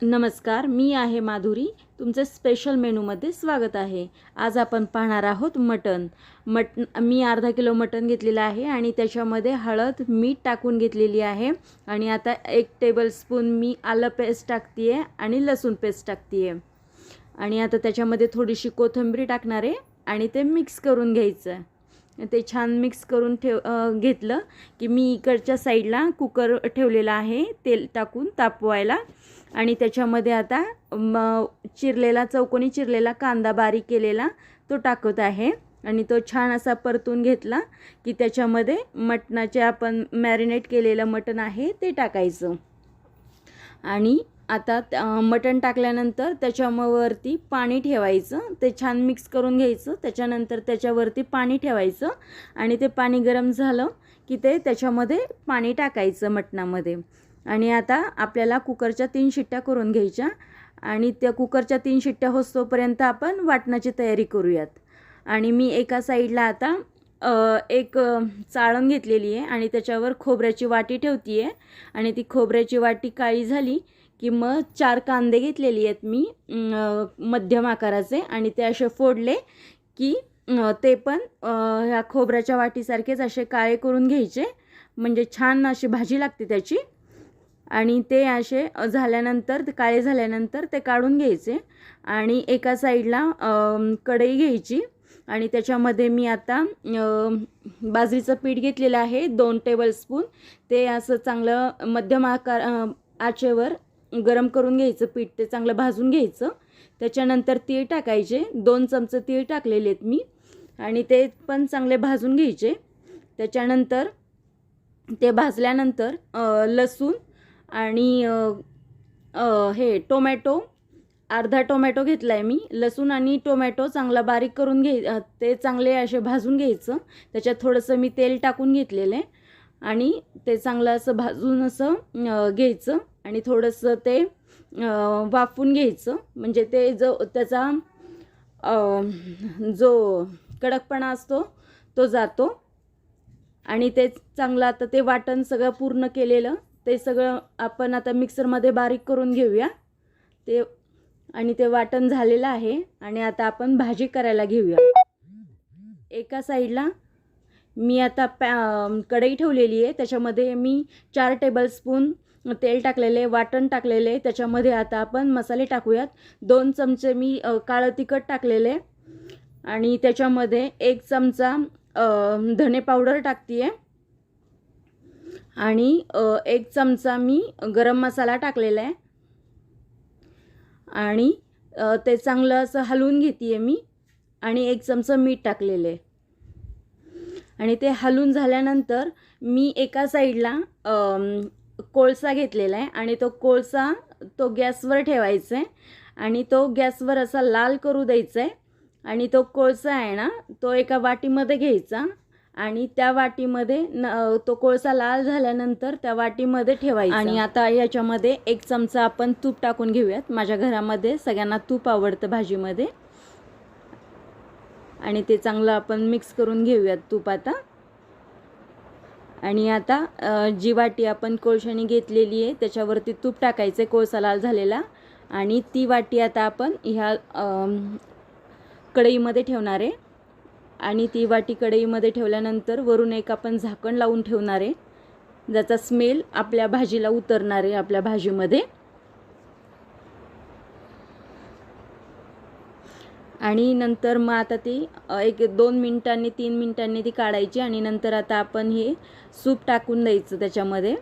नमस्कार, मी आहे माधुरी. तुमचे स्पेशल मेनूमध्ये स्वागत आहे. आज आपण पाहणार आहोत मटण. मी अर्धा किलो मटण घेतलेलं आहे आणि त्याच्यामध्ये हळद, मीठ टाकून घेतलेली आहे. आणि आता 1 टेबलस्पून मी आलं पेस्ट टाकते आहे आणि लसूण पेस्ट टाकते आहे. आणि आता त्याच्यामध्ये थोडीशी कोथिंबीर टाकणार आहे आणि ते मिक्स करून घ्यायचं. ते छान मिक्स करून घेतलं की मी इकडच्या साईडला कुकर ठेवलेला आहे तेल टाकून तापवायला. आणि त्याच्यामध्ये आता चिरलेला चौकोनी चिरलेला कांदा बारीक केलेला तो टाकत आहे. आणि तो छान असा परतून घेतला की त्याच्यामध्ये मटणाचे आपण मॅरिनेट केलेलं मटण आहे ते टाकायचं. आणि आता मटण टाकल्यानंतर त्याच्यावरती पाणी ठेवायचं. ते छान मिक्स करून घ्यायचं. त्याच्यानंतर त्याच्यावरती पाणी ठेवायचं आणि ते पाणी गरम झालं की त्याच्यामध्ये पाणी टाकायचं मटणामध्ये. आणि आता आपल्याला कुकरच्या 3 शिट्ट्या करून घ्यायच्या. आणि त्या कुकरच्या 3 शिट्ट्या होतोपर्यंत आपण वाटणाची तयारी करूयात. आणि मी एका साईडला आता एक चाळण घेतलेली आहे आणि त्याच्यावर खोबऱ्याची वाटी ठेवती आहे. आणि ती खोबऱ्याची वाटी काळी झाली की मग 4 कांदे घेतलेली आहेत मी मध्यम आकाराचे. आणि ते असे फोडले की ते पण ह्या खोबऱ्याच्या वाटीसारखेच असे काळे करून घ्यायचे, म्हणजे छान अशी भाजी लागते त्याची. आणि ते असे झाल्यानंतर काळे झाल्यानंतर ते काढून घ्यायचे. आणि एका साईडला कढई घ्यायची आणि त्याच्यामध्ये मी आता बाजरीचं पीठ घेतलेलं आहे 2 टेबलस्पून. ते असं चांगलं मध्यम आचेवर गरम करून घ्यायचं पीठ. ते चांगलं भाजून घ्यायचं. त्याच्यानंतर तीळ टाकायचे. 2 चमचे तीळ टाकलेले आहेत मी आणि ते पण चांगले भाजून घ्यायचे. त्याच्यानंतर ते भाजल्यानंतर लसूण आणि हे टोमॅटो, अर्धा टोमॅटो घेतला आहे मी. लसूण आणि टोमॅटो चांगला बारीक करून ते चांगले असे भाजून घ्यायचं. त्याच्यात थोडंसं मी तेल टाकून घेतलेलं आहे आणि ते चांगलं असं भाजून असं घ्यायचं. आणि थोडंसं ते वाफवून घ्यायचं, म्हणजे ते त्याचा जो कडकपणा असतो तो जातो. आणि ते चांगलं आता ते वाटण सगळं पूर्ण केलेलं ते सगळं आपण आता मिक्सरमध्ये बारीक करून घेऊया ते. आणि ते वाटण झालेलं आहे. आणि आता आपण भाजी करायला घेऊया. एका साईडला मी आता कढई ठेवलेली आहे. त्याच्यामध्ये मी 4 टेबलस्पून तेल टाकलेले, वाटण टाकलेले. त्याच्यामध्ये आता आपण मसाले टाकूयात. 2 चमचे मी काळं तिखट टाकलेले आणि त्याच्यामध्ये 1 चमचा धने पावडर टाकते आहे. आणि 1 चमचा मी गरम मसाला टाकलेला आहे. आणि ते चांगलं असं हलवून घेते आहे मी. आणि 1 चमचा मीठ टाकलेलं आहे. आणि ते हलवून झाल्यानंतर मी एका साईडला कोळसा घेतलेला आहे आणि तो कोळसा गॅसवर ठेवायचा आहे. आणि तो गॅसवर असा लाल करू द्यायचा आहे. आणि तो कोळसा आहे ना तो एका वाटीमध्ये घ्यायचा आणि त्या वाटीमध्ये तो कोळसा लाल झाल्यानंतर त्या वाटीमध्ये ठेवायचा. आणि आता याच्यामध्ये 1 चमचा आपण तूप टाकून घेऊयात. माझ्या घरामध्ये सगळ्यांना तूप आवडतं भाजीमध्ये. आणि ते चांगलं आपण मिक्स करून घेऊयात तूप आता. आणि आता जी वाटी आपण कोळशाने घेतलेली आहे त्याच्यावरती तूप टाकायचं कोळसा लाल झालेला. आणि ती वाटी आता आपण ह्या कढईमध्ये ठेवणार आहे. आणि ती वाटी कढईमध्ये ठेवल्यानंतर वरून एक आपण झाकण लावून ठेवणार आहे, ज्याचा स्मेल आपल्या भाजीला उतरणार आहे आपल्या भाजीमध्ये. आणि नंतर मग आता ती 1-2 मिनिटांनी 3 मिनिटांनी ती काढायची. आणि नंतर आता आपण हे सूप टाकून द्यायचं त्याच्यामध्ये.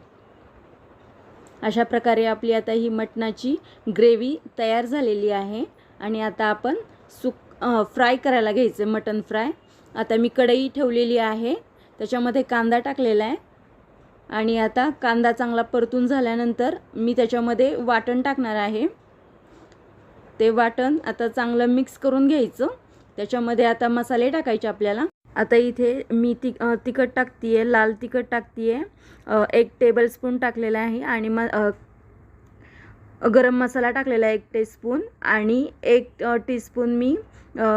अशा प्रकारे आपली आता ही मटणाची ग्रेव्ही तयार झालेली आहे. आणि आता आपण फ्राय करायला घ्यायचं मटण फ्राय. आता मी कढई ठेवलेली आहे, त्याच्यामध्ये कांदा टाकलेला आहे. आणि आता कांदा चांगला परतून झाल्यानंतर मी त्याच्यामध्ये वाटण टाकणार आहे. ते वाटण आता चांगलं मिक्स करून घ्यायचं. त्याच्यामध्ये आता मसाले टाकायचे आपल्याला. आता इथे मी तिखट टाकते आहे, लाल तिखट टाकते आहे 1 टेबलस्पून टाकलेला आहे. आणि गरम मसाला टाकलेला आहे 1 टीस्पून. आणि 1 टीस्पून मी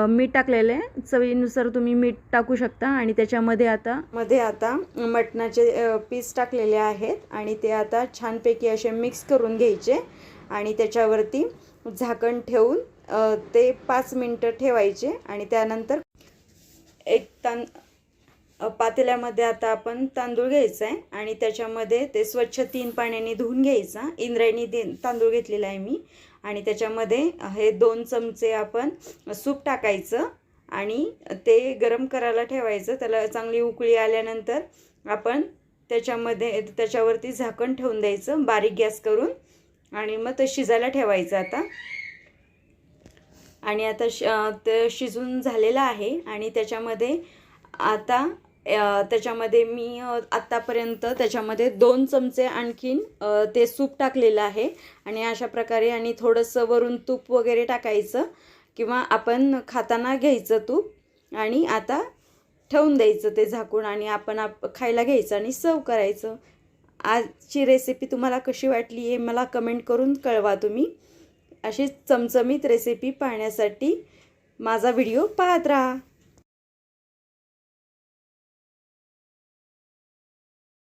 मीठ टाकलेलं आहे. चवीनुसार तुम्ही मीठ टाकू शकता. आणि त्याच्यामध्ये आता मटणाचे पीस टाकलेले आहेत आणि ते आता छानपैकी असे मिक्स करून घ्यायचे. आणि त्याच्यावरती झाकण ठेवून ते 5 मिनटं ठेवायचे. आणि त्यानंतर एक पातेल्यामध्ये आता आपण तांदूळ घ्यायचा आहे आणि त्याच्यामध्ये ते स्वच्छ 3 पाण्याने धुवून घ्यायचा. इंद्रायणी तांदूळ घेतलेला आहे मी. आणि त्याच्यामध्ये हे 2 चमचे आपण सूप टाकायचं आणि ते गरम करायला ठेवायचं. त्याला चांगली उकळी आल्यानंतर आपण त्याच्यावरती झाकण ठेवून द्यायचं बारीक गॅस करून आणि मग ते शिजायला ठेवायचं आता. आणि आता ते शिजून झालेलं आहे. आणि त्याच्यामध्ये मी आत्तापर्यंत त्याच्यामध्ये 2 चमचे आणखीन ते सूप टाकलेलं आहे. आणि अशा प्रकारे आणि थोडंसं वरून तूप वगैरे टाकायचं किंवा आपण खाताना घ्यायचं तूप. आणि आता ठेवून द्यायचं ते झाकून आणि आपण खायला घ्यायचं आणि सर्व करायचं. आजची रेसिपी तुम्हाला कशी वाटली हे मला कमेंट करून कळवा तुम्ही. अशी चमचमीत रेसिपी पाहण्यासाठी माझा व्हिडिओ पाहत राहा.